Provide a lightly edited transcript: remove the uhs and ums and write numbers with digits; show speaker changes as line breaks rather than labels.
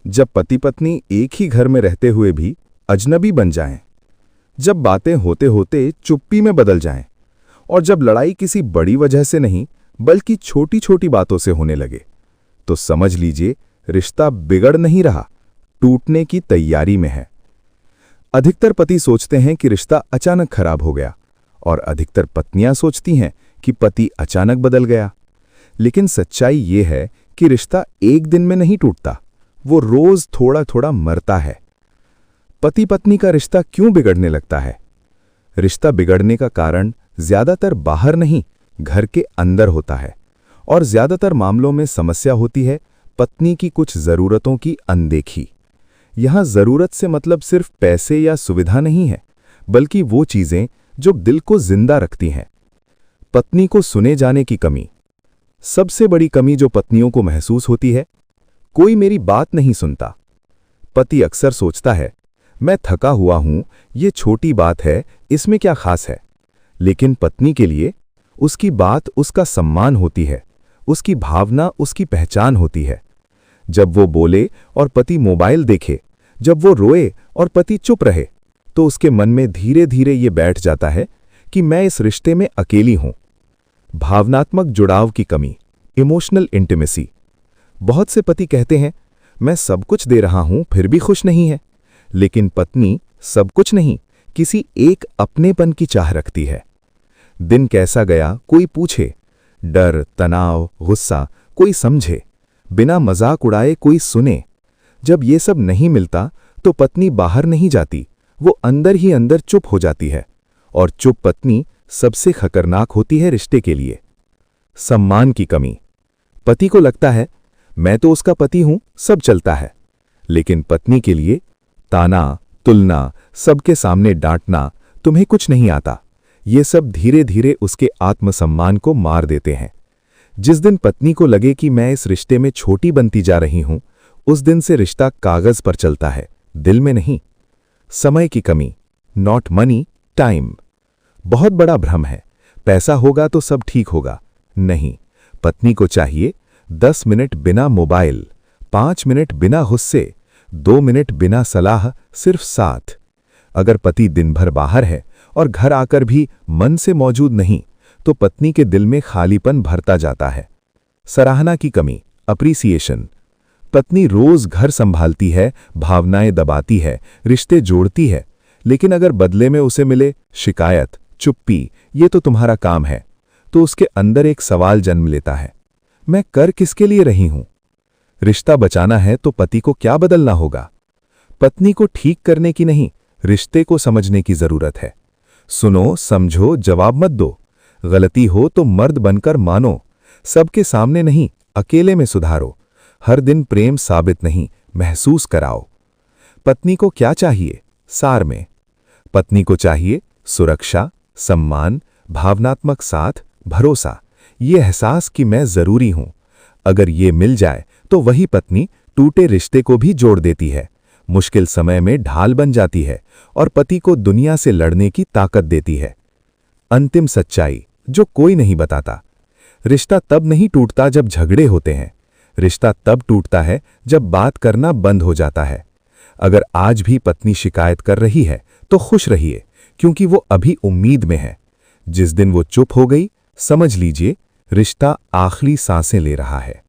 जब पति पत्नी एक ही घर में रहते हुए भी अजनबी बन जाएं, जब बातें होते होते चुप्पी में बदल जाएं, और जब लड़ाई किसी बड़ी वजह से नहीं बल्कि छोटी छोटी बातों से होने लगे, तो समझ लीजिए रिश्ता बिगड़ नहीं रहा, टूटने की तैयारी में है। अधिकतर पति सोचते हैं कि रिश्ता अचानक खराब हो गया, और अधिकतर पत्नियां सोचती हैं कि पति अचानक बदल गया। लेकिन सच्चाई ये है कि रिश्ता एक दिन में नहीं टूटता, वो रोज थोड़ा थोड़ा मरता है। पति पत्नी का रिश्ता क्यों बिगड़ने लगता है? रिश्ता बिगड़ने का कारण ज्यादातर बाहर नहीं, घर के अंदर होता है, और ज्यादातर मामलों में समस्या होती है पत्नी की कुछ जरूरतों की अनदेखी। यहां जरूरत से मतलब सिर्फ पैसे या सुविधा नहीं है, बल्कि वो चीजें जो दिल को जिंदा रखती हैं। पत्नी को सुने जाने की कमी। सबसे बड़ी कमी जो पत्नियों को महसूस होती है, कोई मेरी बात नहीं सुनता। पति अक्सर सोचता है, मैं थका हुआ हूं, ये छोटी बात है, इसमें क्या खास है। लेकिन पत्नी के लिए उसकी बात उसका सम्मान होती है, उसकी भावना उसकी पहचान होती है। जब वो बोले और पति मोबाइल देखे, जब वो रोए और पति चुप रहे, तो उसके मन में धीरे धीरे ये बैठ जाता है कि मैं इस रिश्ते में अकेली हूं। भावनात्मक जुड़ाव की कमी, इमोशनल इंटीमेसी। बहुत से पति कहते हैं, मैं सब कुछ दे रहा हूं फिर भी खुश नहीं है। लेकिन पत्नी सब कुछ नहीं, किसी एक अपनेपन की चाह रखती है। दिन कैसा गया कोई पूछे, डर, तनाव, गुस्सा कोई समझे, बिना मजाक उड़ाए कोई सुने। जब ये सब नहीं मिलता तो पत्नी बाहर नहीं जाती, वो अंदर ही अंदर चुप हो जाती है। और चुप पत्नी सबसे खतरनाक होती है रिश्ते के लिए। सम्मान की कमी। पति को लगता है, मैं तो उसका पति हूं, सब चलता है। लेकिन पत्नी के लिए ताना, तुलना, सबके सामने डांटना, तुम्हें कुछ नहीं आता, ये सब धीरे धीरे उसके आत्मसम्मान को मार देते हैं। जिस दिन पत्नी को लगे कि मैं इस रिश्ते में छोटी बनती जा रही हूं, उस दिन से रिश्ता कागज पर चलता है, दिल में नहीं। समय की कमी। Not money, time. बहुत बड़ा भ्रम है, पैसा होगा तो सब ठीक होगा। नहीं, पत्नी को चाहिए 10 मिनट बिना मोबाइल, 5 मिनट बिना गुस्से, 2 मिनट बिना सलाह, सिर्फ साथ। अगर पति दिन भर बाहर है और घर आकर भी मन से मौजूद नहीं, तो पत्नी के दिल में खालीपन भरता जाता है। सराहना की कमी, अप्रिसिएशन। पत्नी रोज घर संभालती है, भावनाएं दबाती है, रिश्ते जोड़ती है, लेकिन अगर बदले में उसे मिले शिकायत, चुप्पी, ये तो तुम्हारा काम है, तो उसके अंदर एक सवाल जन्म लेता है, मैं कर किसके लिए रही हूं? रिश्ता बचाना है तो पति को क्या बदलना होगा? पत्नी को ठीक करने की नहीं, रिश्ते को समझने की जरूरत है। सुनो, समझो, जवाब मत दो। गलती हो तो मर्द बनकर मानो, सबके सामने नहीं, अकेले में सुधारो। हर दिन प्रेम साबित नहीं, महसूस कराओ। पत्नी को क्या चाहिए? सार में, पत्नी को चाहिए सुरक्षा, सम्मान, भावनात्मक साथ, भरोसा, ये एहसास कि मैं जरूरी हूं। अगर ये मिल जाए तो वही पत्नी टूटे रिश्ते को भी जोड़ देती है, मुश्किल समय में ढाल बन जाती है और पति को दुनिया से लड़ने की ताकत देती है। अंतिम सच्चाई जो कोई नहीं बताता। रिश्ता तब नहीं टूटता जब झगड़े होते हैं, रिश्ता तब टूटता है जब बात करना बंद हो जाता है। अगर आज भी पत्नी शिकायत कर रही है तो खुश रहिए, क्योंकि वो अभी उम्मीद में है। जिस दिन वो चुप हो गई, समझ लीजिए रिश्ता आखिरी सांसें ले रहा है।